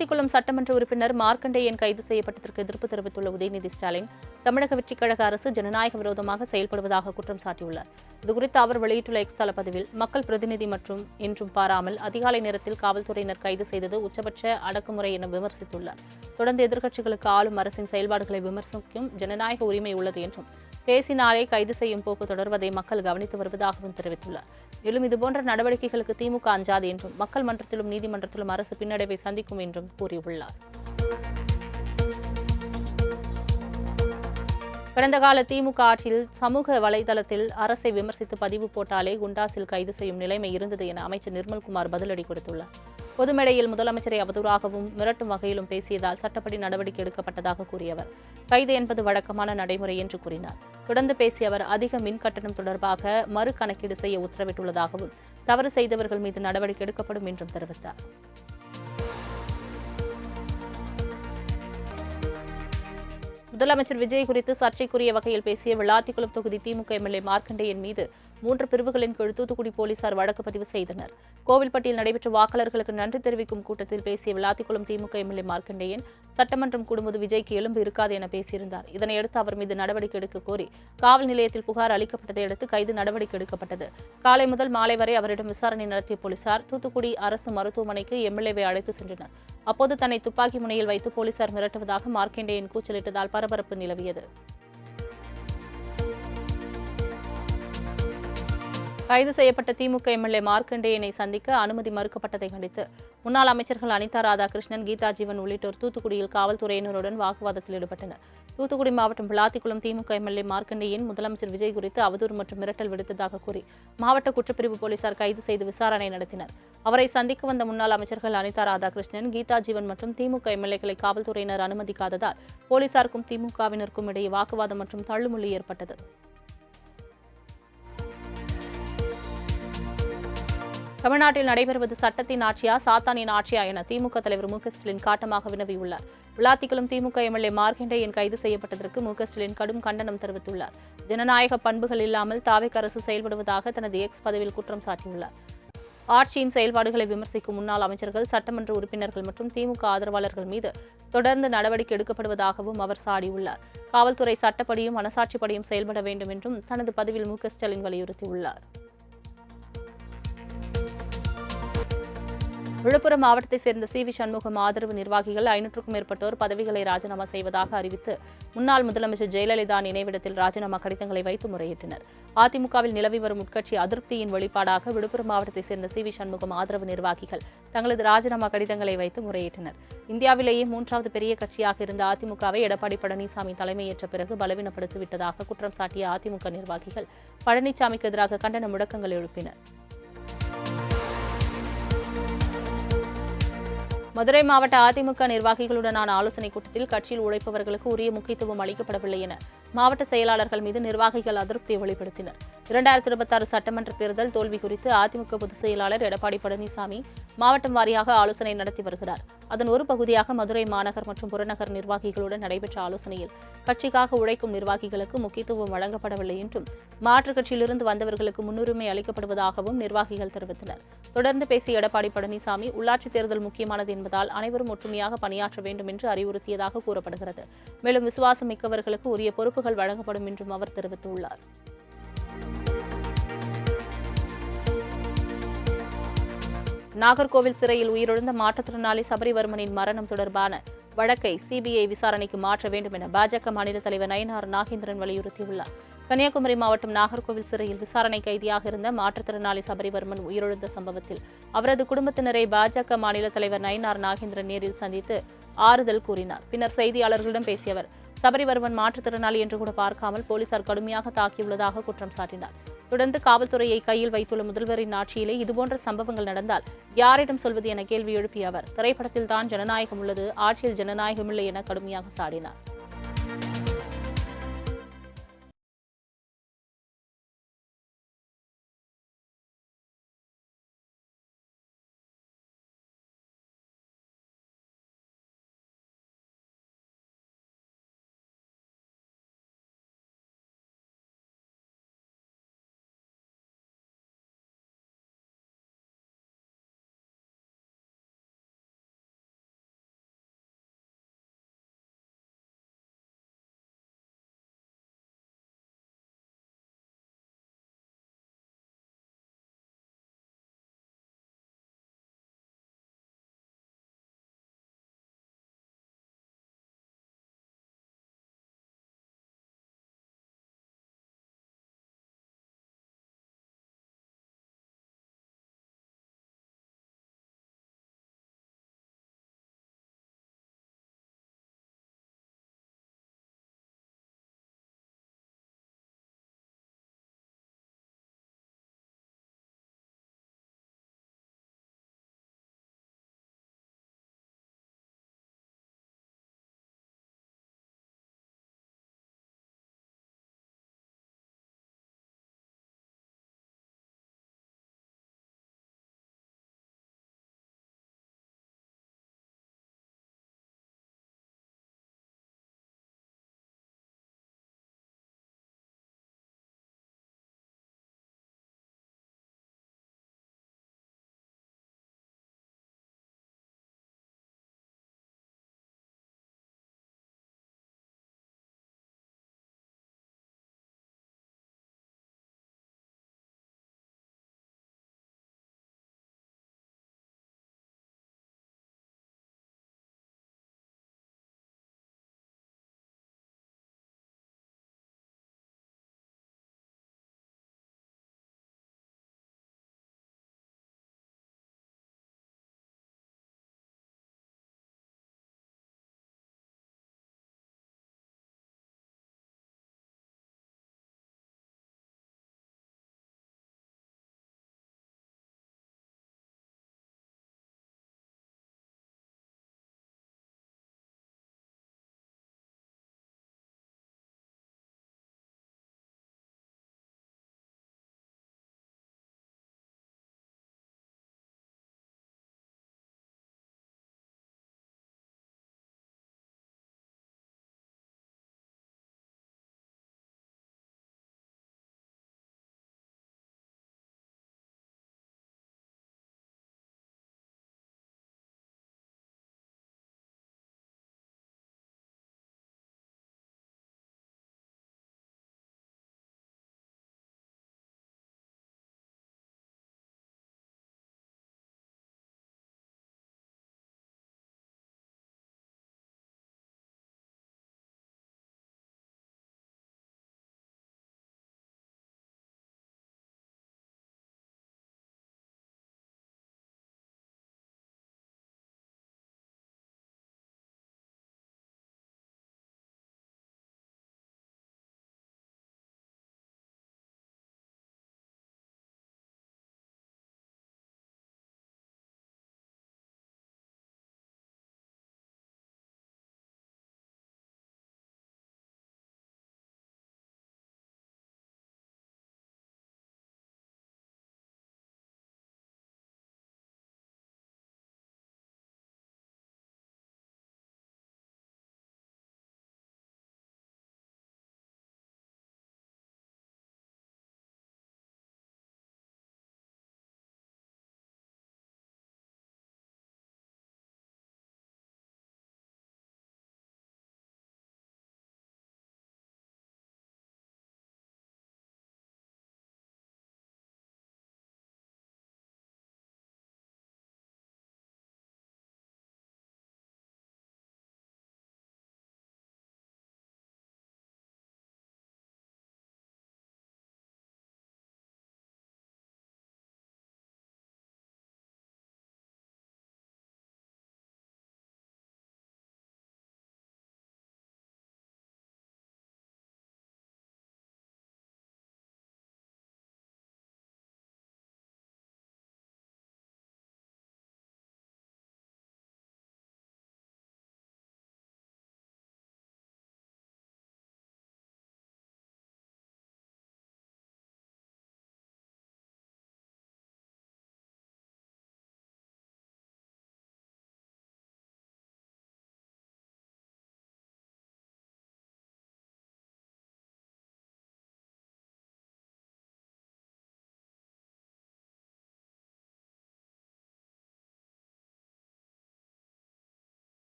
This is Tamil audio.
விளாத்திக்குளம் சட்டமன்ற உறுப்பினர் மார்க்கண்டேயன் கைது செய்யப்பட்டதற்கு எதிர்ப்பு தெரிவித்துள்ள உதயநிதி ஸ்டாலின், தமிழக வெற்றிக் கழக அரசு ஜனநாயக விரோதமாக செயல்படுவதாக குற்றம் சாட்டியுள்ளார். இதுகுறித்து அவர் வெளியிட்டுள்ள எக்ஸ் தள பதிவில், மக்கள் பிரதிநிதி மற்றும் என்றும் பாராமல் அதிகாலை நேரத்தில் காவல்துறையினர் கைது செய்தது உச்சபட்ச அடக்குமுறை என விமர்சித்துள்ளார். தொடர்ந்து எதிர்க்கட்சிகளுக்கு ஆளும் அரசின் செயல்பாடுகளை விமர்சிக்கும் ஜனநாயக உரிமை உள்ளது என்றும், பேசினாலே கைது செய்யும் போக்கு தொடர்வதை மக்கள் கவனித்து வருவதாகவும் தெரிவித்துள்ளார். மேலும் இதுபோன்ற நடவடிக்கைகளுக்கு திமுக அஞ்சாது என்றும், மக்கள் மன்றத்திலும் நீதிமன்றத்திலும் அரசு பின்னடைவை சந்திக்கும் என்றும் கூறியுள்ளார். கடந்த கால திமுக ஆட்சியில் சமூக வலைதளத்தில் அரசை விமர்சித்து பதிவு போட்டாலே குண்டாசில் கைது செய்யும் நிலைமை இருந்தது என அமைச்சர் நிர்மல்குமார் பதிலடி கொடுத்துள்ளார். பொது மேடையில் முதலமைச்சரை அவதூறாகவும் மிரட்டும் வகையிலும் பேசியதால் சட்டப்படி நடவடிக்கை எடுக்கப்பட்டதாக கூறிய அவர், கைது என்பது வழக்கமான நடைமுறை என்று கூறினார். தொடர்ந்து பேசிய அவர், அதிக மின் கட்டணம் தொடர்பாக மறு கணக்கீடு செய்ய உத்தரவிட்டுள்ளதாகவும், தவறு செய்தவர்கள் மீது நடவடிக்கை எடுக்கப்படும் என்றும் தெரிவித்தார். முதலமைச்சர் விஜய் குறித்து சர்ச்சைக்குரிய வகையில் பேசிய விளாத்திக்குளம் தொகுதி திமுக எம்எல்ஏ மார்க்கண்டேயன் மீது 3 பிரிவுகளின் கீழ் தூத்துக்குடி போலீசார் வழக்கு பதிவு செய்தனர். கோவில்பட்டியில் நடைபெற்ற வாக்காளர்களுக்கு நன்றி தெரிவிக்கும் கூட்டத்தில் பேசிய விளாத்திக்குளம் திமுக எம்எல்ஏ மார்க்கண்டேயன், சட்டமன்றம் கூடும்போது விஜய்க்கு எலும்பு இருக்காது என பேசியிருந்தார். இதனையடுத்து அவர் மீது நடவடிக்கை எடுக்க கோரி காவல் நிலையத்தில் புகார் அளிக்கப்பட்டதை அடுத்து கைது நடவடிக்கை எடுக்கப்பட்டது. காலை முதல் மாலை வரை அவரிடம் விசாரணை நடத்திய போலீசார் தூத்துக்குடி அரசு மருத்துவமனைக்கு எம்எல்ஏவை அழைத்து சென்றனர். அப்போது தன்னை துப்பாக்கி முனையில் வைத்து போலீசார் மிரட்டுவதாக மார்க்கண்டேயன் கூச்சலிட்டதால் பரபரப்பு நிலவியது. கைது செய்யப்பட்ட திமுக எம்எல்ஏ மார்க்கண்டேயனை சந்திக்க அனுமதி மறுக்கப்பட்டதை கண்டித்து முன்னாள் அமைச்சர்கள் அனிதா ராதாகிருஷ்ணன், கீதா ஜீவன் உள்ளிட்டோர் தூத்துக்குடியில் காவல்துறையினருடன் வாக்குவாதத்தில் ஈடுபட்டனர். தூத்துக்குடி மாவட்டம் விளாத்திக்குளம் திமுக எம்எல்ஏ மார்க்கண்டேயன் முதலமைச்சர் விஜய் குறித்து அவதூறு மற்றும் மிரட்டல் விடுத்ததாக கூறி மாவட்ட குற்றப்பிரிவு போலீசார் கைது செய்து விசாரணை நடத்தினர். அவரை சந்திக்க வந்த முன்னாள் அமைச்சர்கள் அனிதா ராதாகிருஷ்ணன், கீதா ஜீவன் மற்றும் திமுக எம்எல்ஏக்களை காவல்துறையினர் அனுமதிக்காததால் போலீசாருக்கும் திமுகவினருக்கும் இடையே வாக்குவாதம் மற்றும் தள்ளுமுள்ளு ஏற்பட்டது. தமிழ்நாட்டில் நடைபெறுவது சட்டத்தின் ஆட்சியா சாத்தானின் ஆட்சியா என திமுக தலைவர் மு.க.ஸ்டாலின் காட்டமாக வினவியுள்ளார். விளாத்திக்குளம் திமுக எம்எல்ஏ மார்க்கண்டேயன் கைது செய்யப்பட்டதற்கு மு.க.ஸ்டாலின் கடும் கண்டனம் தெரிவித்துள்ளார். ஜனநாயக பண்புகள் இல்லாமல் தாவேக அரசு செயல்படுவதாக தனது எக்ஸ் பதிவில் குற்றம் சாட்டியுள்ளார். ஆட்சியின் செயல்பாடுகளை விமர்சிக்கும் முன்னாள் அமைச்சர்கள், சட்டமன்ற உறுப்பினர்கள் மற்றும் திமுக ஆதரவாளர்கள் மீது தொடர்ந்து நடவடிக்கை எடுக்கப்படுவதாகவும் அவர் சாடியுள்ளார். காவல்துறை சட்டப்படியும் மனசாட்சிப்படியும் செயல்பட வேண்டும் என்றும் தனது பதிவில் மு.க.ஸ்டாலின் வலியுறுத்தியுள்ளார். விழுப்புரம் மாவட்டத்தைச் சேர்ந்த சி.வி. சண்முகம் ஆதரவு நிர்வாகிகள் 500க்கும் மேற்பட்டோர் பதவிகளை ராஜினாமா செய்வதாக அறிவித்து முன்னாள் முதலமைச்சர் ஜெயலலிதா நினைவிடத்தில் ராஜினாமா கடிதங்களை வைத்து முறையிட்டனர். அதிமுகவில் நிலவி வரும் உட்கட்சி அதிருப்தியின் வெளிப்பாடாக விழுப்புரம் மாவட்டத்தைச் சேர்ந்த சி.வி. சண்முகம் ஆதரவு நிர்வாகிகள் தங்களது ராஜினாமா கடிதங்களை வைத்து முறையிட்டனர். இந்தியாவிலேயே 3வது பெரிய கட்சியாக இருந்த அதிமுகவை எடப்பாடி பழனிசாமி தலைமையேற்ற பிறகு பலவீனப்படுத்திவிட்டதாக குற்றம் சாட்டிய அதிமுக நிர்வாகிகள் பழனிசாமிக்கு எதிராக கண்டன முழக்கங்கள் எழுப்பினர். மதுரை மாவட்ட அதிமுக நிர்வாகிகளுடனான ஆலோசனைக் கூட்டத்தில் கட்சியில் உழைப்பவர்களுக்கு உரிய முக்கியத்துவம் அளிக்கப்படவில்லை என மாவட்ட செயலாளர்கள் மீது நிர்வாகிகள் அதிருப்தியை வெளிப்படுத்தினர். 2026 சட்டமன்ற தேர்தல் தோல்வி குறித்து அதிமுக பொதுச் செயலாளர் எடப்பாடி பழனிசாமி மாவட்டம் வாரியாக ஆலோசனை நடத்தி வருகிறார். அதன் ஒரு பகுதியாக மதுரை மாநகர் மற்றும் புறநகர் நிர்வாகிகளுடன் நடைபெற்ற ஆலோசனையில் கட்சிக்காக உழைக்கும் நிர்வாகிகளுக்கு முக்கியத்துவம் வழங்கப்படவில்லை என்றும், மாற்றுக் கட்சியிலிருந்து வந்தவர்களுக்கு முன்னுரிமை அளிக்கப்படுவதாகவும் நிர்வாகிகள் தெரிவித்தனர். தொடர்ந்து பேசிய எடப்பாடி பழனிசாமி, உள்ளாட்சித் தேர்தல் முக்கியமானது என்பதால் அனைவரும் ஒற்றுமையாக பணியாற்ற வேண்டும் என்று அறிவுறுத்தியதாக கூறப்படுகிறது. மேலும் விசுவாசம் மிக்கவர்களுக்கு உரிய பொறுப்புகள் வழங்கப்படும் என்றும் அவர் தெரிவித்துள்ளார். நாகர்கோவில் சிறையில் உயிரிழந்த மாற்றுத்திறனாளி சபரிவர்மனின் மரணம் தொடர்பான வழக்கை சிபிஐ விசாரணைக்கு மாற்ற வேண்டும் என பாஜக மாநில தலைவர் நயினார் நாகேந்திரன் வலியுறுத்தியுள்ளார். கன்னியாகுமரி மாவட்டம் நாகர்கோவில் சிறையில் விசாரணை கைதியாக இருந்த மாற்றுத்திறனாளி சபரிவர்மன் உயிரிழந்த சம்பவத்தில் அவரது குடும்பத்தினரை பாஜக மாநில தலைவர் நயினார் நாகேந்திரன் நேரில் சந்தித்து ஆறுதல் கூறினார். பின்னர் செய்தியாளர்களிடம் பேசிய அவர், சபரிவர்மன் மாற்றுத்திறனாளி என்று கூட பார்க்காமல் போலீசார் கடுமையாக தாக்கியுள்ளதாக குற்றம் சாட்டினார். தொடர்ந்து காவல்துறையை கையில் வைத்துள்ள முதல்வரின் ஆட்சியிலே இதுபோன்ற சம்பவங்கள் நடந்தால் யாரிடம் சொல்வது என கேள்வி எழுப்பிய அவர், திரைப்படத்தில் தான் ஜனநாயகம் உள்ளது, ஆட்சியில் ஜனநாயகமில்லை என கடுமையாக சாடினார்.